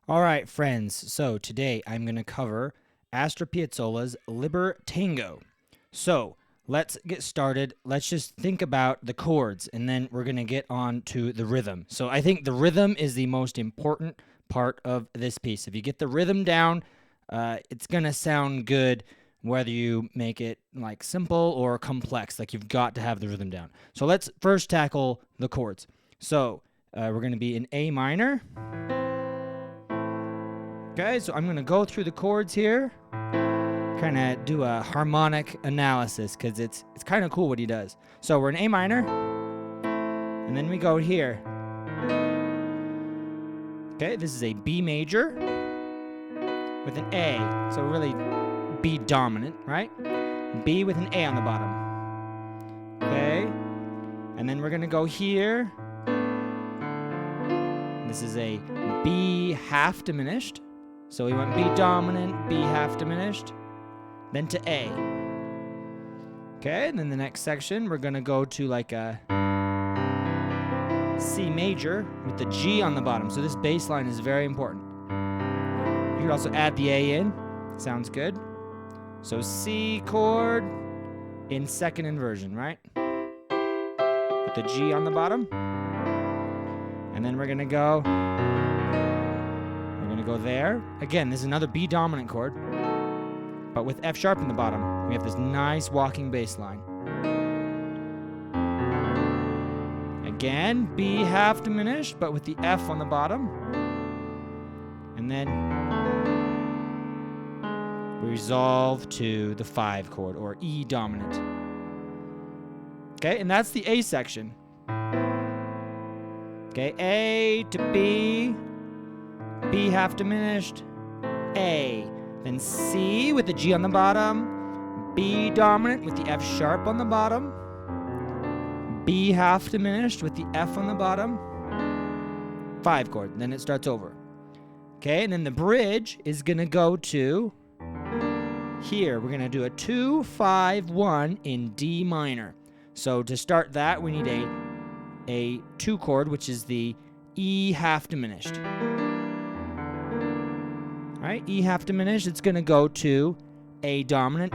All right, friends. So today I'm going to cover Astor Piazzola's Libertango. So let's get started. Let's just think about the chords, and then we're going to get on to the rhythm. So I think the rhythm is the most important part of this piece. If you get the rhythm down, it's going to sound good whether you make it like simple or complex. Like you've got to have the rhythm down. So let's first tackle the chords. So we're going to be in A minor. Okay, so I'm going to go through the chords here, kind of do a harmonic analysis because it's kind of cool what he does. So we're in A minor, and then we go here. Okay, this is a B major with an A, so really B dominant, right? B with an A on the bottom. Okay, and then we're going to go here. This is a B half diminished. So we went B dominant, B half diminished, then to A. Okay, and then the next section, we're going to go to like a C major with the G on the bottom. So this bass line is very important. You could also add the A in. Sounds good. So C chord in second inversion, right? With the G on the bottom. And then we're going to go there. Again, this is another B dominant chord, but with F sharp in the bottom. We have this nice walking bass line. Again, B half diminished, but with the F on the bottom. And then we resolve to the 5 chord, or E dominant. Okay, and that's the A section. Okay, A to B, B half diminished, A, then C with the G on the bottom, B dominant with the F sharp on the bottom, B half diminished with the F on the bottom, 5 chord, then it starts over. Okay, and then the bridge is going to go to here. We're going to do a 2, 5, 1 in D minor. So to start that, we need a 2 chord, which is the E half diminished. All right, E half diminished, it's going to go to A dominant.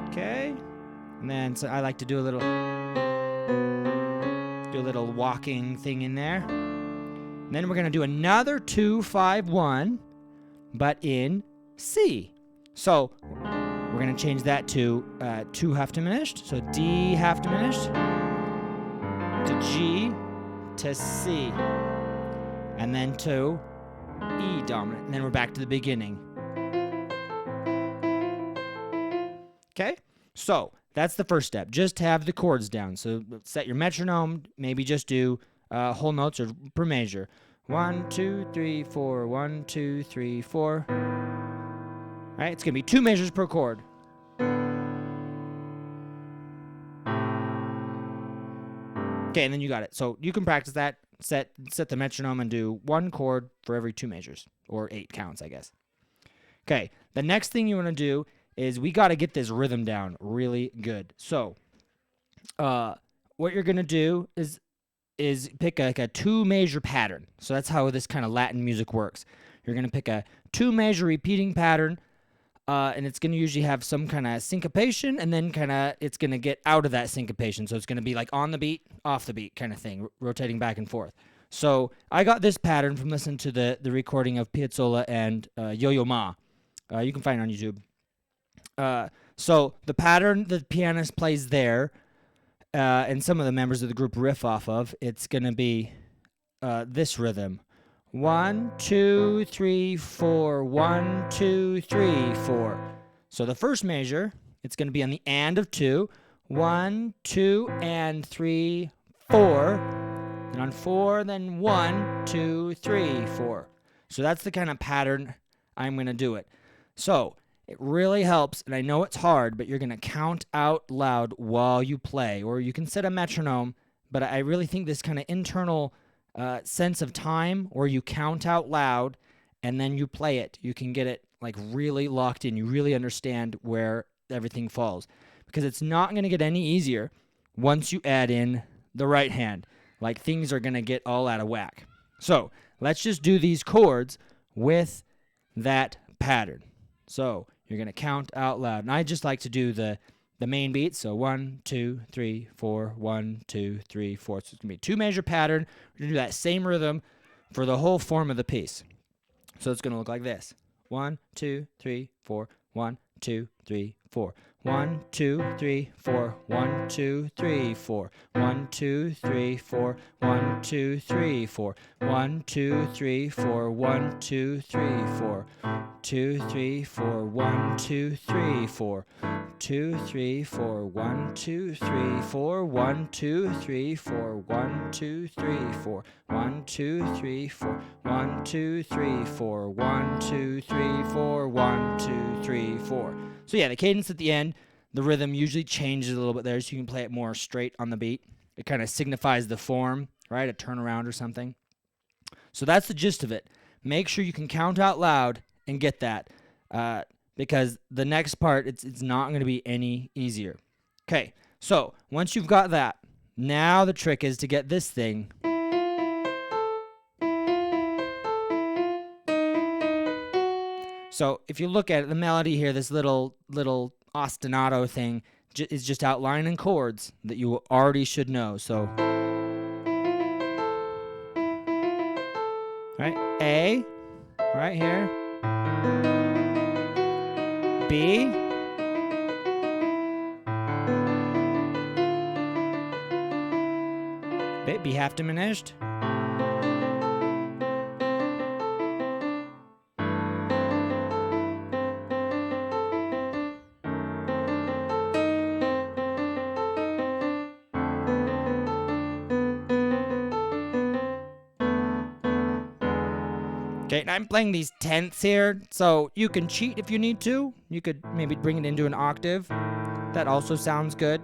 Okay, and then so I like to do a little walking thing in there. And then we're going to do another 2, 5, 1, but in C. So we're going to change that to 2 half diminished. So D half diminished to G to C, and then to E dominant, and then we're back to the beginning. Okay, so that's the first step. Just have the chords down. So set your metronome. Maybe just do whole notes or per measure. 1, 2, 3, 4. 1, 2, 3, 4. All right, it's gonna be 2 measures per chord. Okay, and then you got it. So you can practice that, set the metronome and do 1 chord for every 2 measures, or 8 counts, I guess. Okay, the next thing you want to do is we got to get this rhythm down really good. So what you're going to do is pick like a 2 measure pattern. So that's how this kind of Latin music works. You're going to pick a 2 measure repeating pattern, and it's going to usually have some kind of syncopation, and then it's going to get out of that syncopation. So it's going to be like on the beat, off the beat kind of thing, rotating back and forth. So I got this pattern from listening to the recording of Piazzola and Yo-Yo Ma. You can find it on YouTube. So the pattern the pianist plays there, and some of the members of the group riff off of, it's going to be this rhythm. 1, 2, 3, 4. 1, 2, 3, 4. So the first measure, it's going to be on the and of 2. 1, 2, and 3, 4. And on 4, then 1, 2, 3, 4. So that's the kind of pattern I'm going to do it. So it really helps, and I know it's hard, but you're going to count out loud while you play, or you can set a metronome, but I really think this kind of internal sense of time where you count out loud and then you play it, you can get it like really locked in. You really understand where everything falls, because it's not going to get any easier once you add in the right hand. Like, things are going to get all out of whack. So let's just do these chords with that pattern. So you're going to count out loud. And I just like to do the main beat. So 1, 2, 3, 4, 1, 2, 3, 4. So it's going to be a 2-measure pattern. We're going to do that same rhythm for the whole form of the piece. So it's going to look like this. 1, 2, 3, 4, 1, 2, 3, 4. 1, 2, 3, 4, 1, 2, 3, 4, 1, 2, 3, 4, 1, 2, 3, 4, 1, 2, 3, 4, 1, 2, 3, 4, 2, 3, 4, 1, 2, 3, 4, 2, 3, 4, 1, 2, 3, 4, 1, 2, 3, 4, 1, 2, 3, 4, 1, 2, 3, 4, 1, 2, 3, 4, 1, 2, 3, 4, 1, 2, 3, 4. So yeah, the cadence at the end, the rhythm usually changes a little bit there, so you can play it more straight on the beat. It kind of signifies the form, right? A turnaround or something. So that's the gist of it. Make sure you can count out loud and get that, because the next part, it's not going to be any easier. Okay, so once you've got that, now the trick is to get this thing. So if you look at it, the melody here, this little ostinato thing is just outlining chords that you already should know. So, right, A, right here, B, B half diminished, okay, and I'm playing these tenths here, so you can cheat if you need to. You could maybe bring it into an octave. That also sounds good.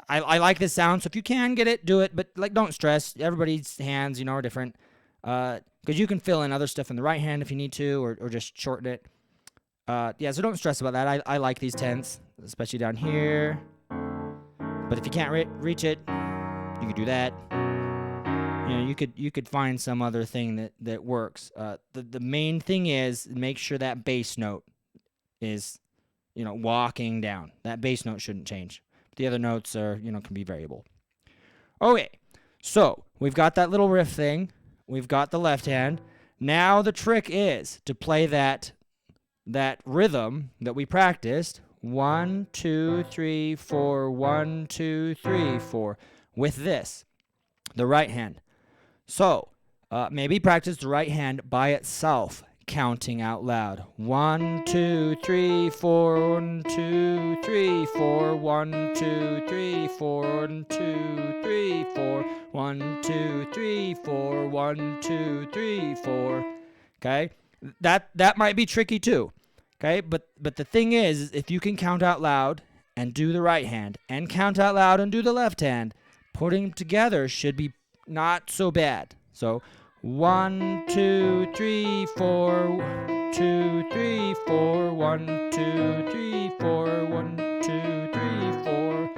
I like this sound, so if you can get it, do it, but like, don't stress. Everybody's hands, you know, are different. Because you can fill in other stuff in the right hand if you need to, or just shorten it. Yeah, so don't stress about that. I like these tenths, especially down here. But if you can't reach it, you could do that. You know, you could find some other thing that works. The main thing is make sure that bass note is, you know, walking down. That bass note shouldn't change. The other notes are, you know, can be variable. Okay, so we've got that little riff thing. We've got the left hand. Now the trick is to play that rhythm that we practiced. 1, 2, 3, 4, 1, 2, 3, 4. With this, the right hand. So maybe practice the right hand by itself, counting out loud. 1, 2, 3, 4, 1, 2, 3, 4, 1, 2, 3, 4, 1, 2, 3, 4, 1, 2, 3, 4, 1, 2, 3, 4. Okay, that might be tricky too. Okay, but the thing is, if you can count out loud and do the right hand, and count out loud and do the left hand, putting them together should be not so bad. So 1, 2, 3, 4, 2, 3, 4, 1, 2, 3, 4, 1, 2, 3, 4.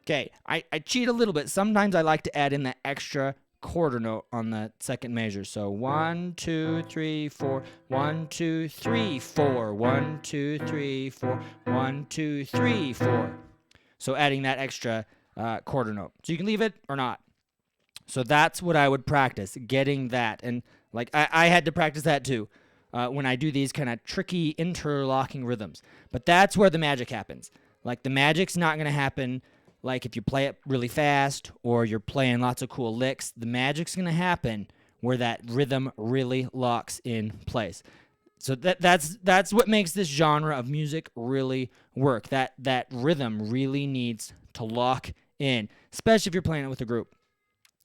Okay, I cheat a little bit. Sometimes I like to add in the extra quarter note on the second measure. So 1, 2, 3, 4, 1, 2, 3, 4, 1, 2, 3, 4, 1, 2, 3, 4. So adding that extra quarter note. So you can leave it or not. So that's what I would practice, getting that. And like I had to practice that too when I do these kind of tricky interlocking rhythms. But that's where the magic happens. Like, the magic's not going to happen like if you play it really fast or you're playing lots of cool licks. The magic's going to happen where that rhythm really locks in place. So that's what makes this genre of music really work. That rhythm really needs to lock in, especially if you're playing it with a group.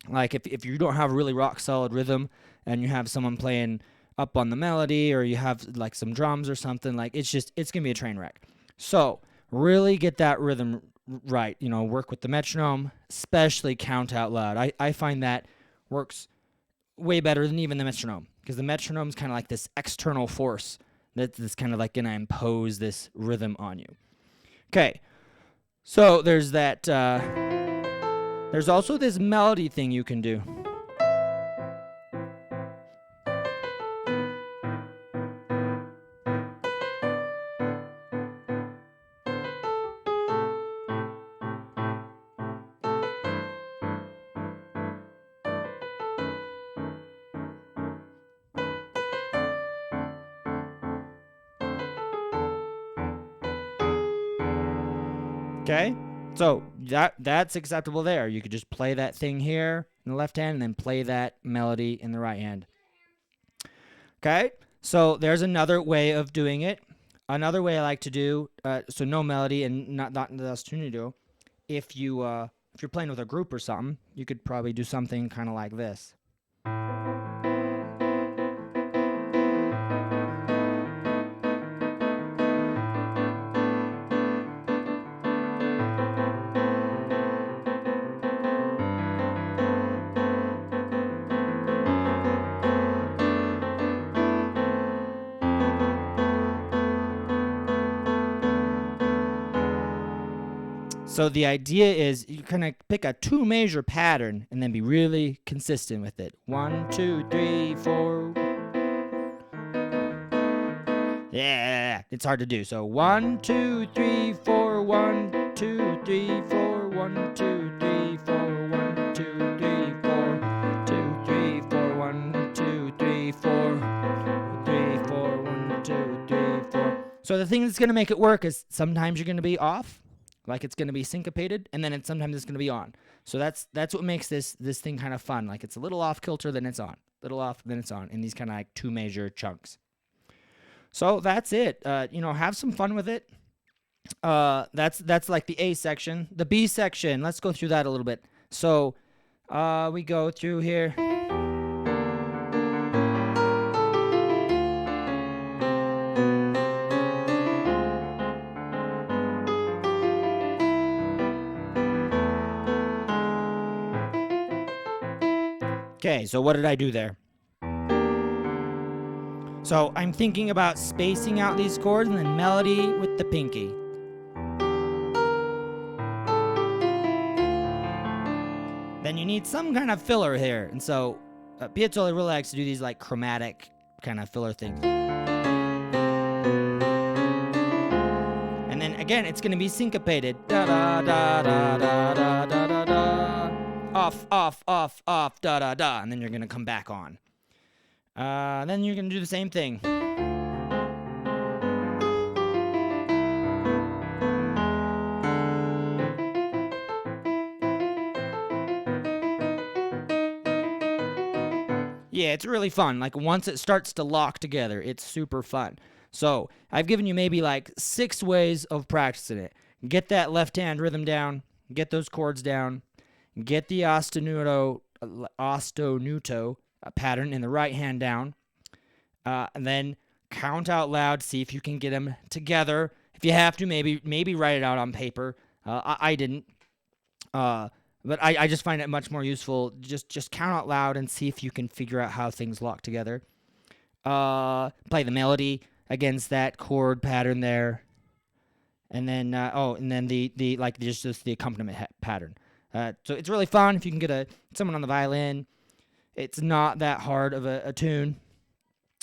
Like if you don't have a really rock solid rhythm and you have someone playing up on the melody, or you have like some drums or something, like it's gonna be a train wreck. So really get that rhythm right. You know, work with the metronome, especially count out loud. I find that works way better than even the metronome. because the metronome's kind of like this external force that's kind of like going to impose this rhythm on you. Okay, so there's that. There's also this melody thing you can do. Okay, so that's acceptable there. You could just play that thing here in the left hand and then play that melody in the right hand. Okay, so there's another way of doing it. Another way I like to do, so no melody and not the sostenido. If you're playing with a group or something, you could probably do something kind of like this. So the idea is you kind of pick a 2 measure pattern and then be really consistent with it. 1, 2, 3, 4. Yeah, it's hard to do. So 1, 2, 3, 4, 1, 2, 3, 4, 1, 2, 3, 4, 1, 2, 3, 4, 2, 3, 4, 1, 2, 3, 4, 3, 4, 1, 2, 3, 4. So the thing that's going to make it work is sometimes you're going to be off. Like it's going to be syncopated, and then sometimes it's going to be on. So that's what makes this thing kind of fun. Like it's a little off kilter, then it's on. Little off, then it's on. In these kind of like 2 measure chunks. So that's it. Have some fun with it. That's like the A section. The B section. Let's go through that a little bit. So we go through here. Okay, so what did I do there? So I'm thinking about spacing out these chords and then melody with the pinky. Then you need some kind of filler here. And so Piazzola really likes to do these like chromatic kind of filler things. And then again, it's going to be syncopated. Da da da da da da da da da. Off, off, off, off, da da da. And then you're going to come back on. Then you're going to do the same thing. Yeah, it's really fun. Like once it starts to lock together, it's super fun. So I've given you maybe like 6 ways of practicing it. Get that left hand rhythm down. Get those chords down. Get the ostinato pattern in the right hand down. And then count out loud. See if you can get them together. If you have to, maybe write it out on paper. I didn't. But I just find it much more useful. Just count out loud and see if you can figure out how things lock together. Play the melody against that chord pattern there. And then the like just the accompaniment pattern. So it's really fun if you can get someone on the violin. It's not that hard of a tune.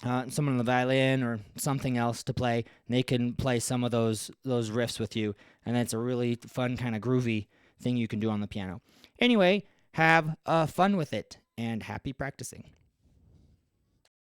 Someone on the violin or something else to play, and they can play some of those riffs with you, and it's a really fun kind of groovy thing you can do on the piano. Anyway, have fun with it, and happy practicing.